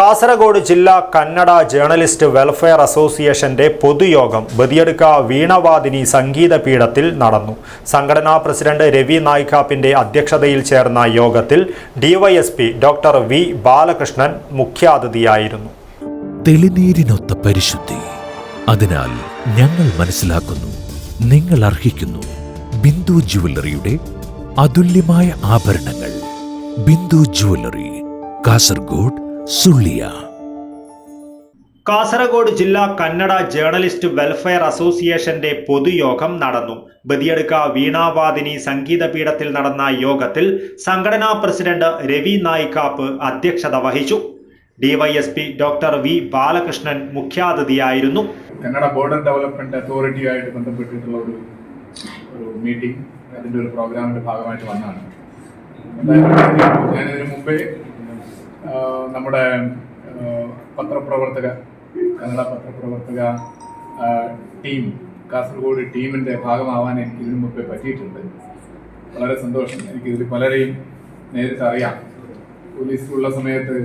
കാസർഗോഡ് ജില്ലാ Kannada journalist welfare അസോസിയേഷന്റെ പൊതുയോഗം ബദിയടുക്ക വീണവാദിനി സംഗീത പീഠത്തിൽ നടന്നു. സംഘടനാ പ്രസിഡന്റ് രവി നായിക്കാപ്പിന്റെ അധ്യക്ഷതയിൽ ചേർന്ന യോഗത്തിൽ ഡിവൈഎസ്പി ഡോക്ടർ വി ബാലകൃഷ്ണൻ മുഖ്യാതിഥിയായിരുന്നു. തെളിനീരിനൊത്ത പരിശുദ്ധി, അതിനാൽ ഞങ്ങൾ മനസ്സിലാക്കുന്നു, നിങ്ങൾ അർഹിക്കുന്നു. ബിന്ദു ജുവല്ലറിയുടെ അതുല്യമായ ആഭരണങ്ങൾ. ബിന്ദു ജുവല്ലറി, കാസർഗോഡ്, സുള്ളിയ. കാസർഗോഡ് ജില്ലാ കന്നഡ ജേർണലിസ്റ്റ് വെൽഫെയർ അസോസിയേഷന്റെ പൊതുയോഗം നടന്നു. ബദിയടുക്ക വീണാവാദിനി സംഗീത പീഠത്തിൽ നടന്ന യോഗത്തിൽ സംഘടനാ പ്രസിഡന്റ് രവി നായിക്കാപ്പ് അധ്യക്ഷത വഹിച്ചു. ഡിവൈഎസ്പി ഡോക്ടർ വി ബാലകൃഷ്ണൻ മുഖ്യാതിഥിയായിരുന്നു. കന്നഡ ബോർഡർ ഡെവലപ്മെന്റ് അതോറിറ്റിയായിട്ട് ബന്ധപ്പെട്ടിട്ടുള്ള ഒരു മീറ്റിംഗ്, അതിൻ്റെ ഒരു പ്രോഗ്രാമിന്റെ ഭാഗമായിട്ട് വന്നതാണ്. ഞാനിതിനു മുമ്പേ നമ്മുടെ കന്നഡ പത്രപ്രവർത്തക ടീം, കാസർഗോഡ് ടീമിൻ്റെ ഭാഗമാവാൻ എനിക്ക് ഇതിനു മുമ്പേ പറ്റിയിട്ടുണ്ട്. വളരെ സന്തോഷം. എനിക്കിതിൽ പലരെയും നേരിട്ട് അറിയാം. പോലീസിലുള്ള സമയത്ത്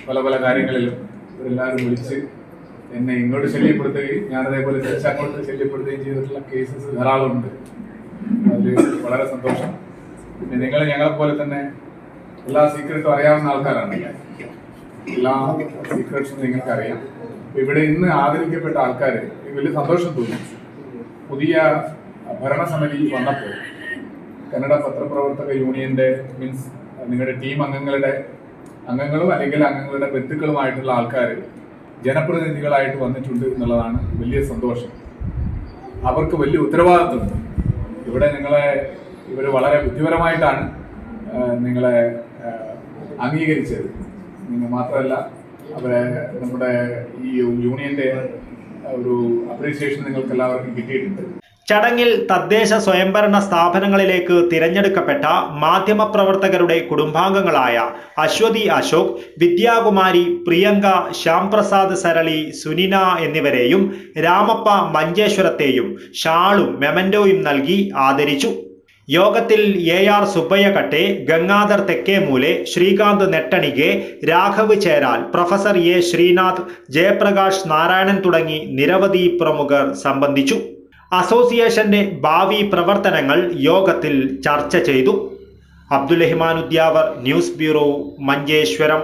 പല പല കാര്യങ്ങളിലും ഇവരെല്ലാവരും വിളിച്ച് എന്നെ ഇങ്ങോട്ട് ശല്യപ്പെടുത്തുകയും ഞാനതേപോലെ തിരിച്ചങ്ങോട്ട് ശല്യപ്പെടുത്തുകയും ചെയ്തിട്ടുള്ള കേസസ് ധാരാളമുണ്ട്. അതിൽ വളരെ സന്തോഷം. പിന്നെ നിങ്ങൾ ഞങ്ങളെപ്പോലെ തന്നെ എല്ലാ സീക്രട്ടും അറിയാവുന്ന ആൾക്കാരാണ്. എല്ലാ സീക്രട്സും നിങ്ങൾക്ക് അറിയാം. ഇവിടെ ഇന്ന് ആദരിക്കപ്പെട്ട ആൾക്കാർ വലിയ സന്തോഷം തോന്നി. പുതിയ ഭരണസമിതി വന്നപ്പോൾ കന്നഡ പത്രപ്രവർത്തക യൂണിയന്റെ മീൻസ് നിങ്ങളുടെ ടീം അംഗങ്ങളും അല്ലെങ്കിൽ അംഗങ്ങളുടെ ബന്ധുക്കളുമായിട്ടുള്ള ആൾക്കാർ ജനപ്രതിനിധികളായിട്ട് വന്നിട്ടുണ്ട് എന്നുള്ളതാണ് വലിയ സന്തോഷം. അവർക്ക് വലിയ ഉത്തരവാദിത്വമുണ്ട്. ഇവിടെ ഇവർ വളരെ ബുദ്ധിപരമായിട്ടാണ് നിങ്ങളെ അംഗീകരിച്ചത്. നിങ്ങൾ മാത്രമല്ല, അവരെ നമ്മുടെ ഈ യൂണിയന്റെ ഒരു അപ്രീസിയേഷൻ നിങ്ങൾക്ക് എല്ലാവർക്കും കിട്ടിയിട്ടുണ്ട്. ചടങ്ങിൽ തദ്ദേശ സ്വയംഭരണ സ്ഥാപനങ്ങളിലേക്ക് തിരഞ്ഞെടുക്കപ്പെട്ട മാധ്യമപ്രവർത്തകരുടെ കുടുംബാംഗങ്ങളായ അശ്വതി അശോക്, വിദ്യാകുമാരി, പ്രിയങ്ക, ശ്യാംപ്രസാദ് സരളി, സുനിന എന്നിവരെയും രാമപ്പ മഞ്ചേശ്വരത്തെയും ഷാളും മെമന്റോയും നൽകി ആദരിച്ചു. യോഗത്തിൽ AR Subbayyakatte, Gangadhar Thekkemoole, Srikanth Nettanige, Raghav Cheral, professor A Srinath, Jayaprakash Narayanan തുടങ്ങി നിരവധി പ്രമുഖർ സംബന്ധിച്ചു. അസോസിയേഷന്റെ ഭാവി പ്രവർത്തനങ്ങൾ യോഗത്തിൽ ചർച്ച ചെയ്തു. Abdul Rahman Udyavar, news bureau, Manjeshwaram.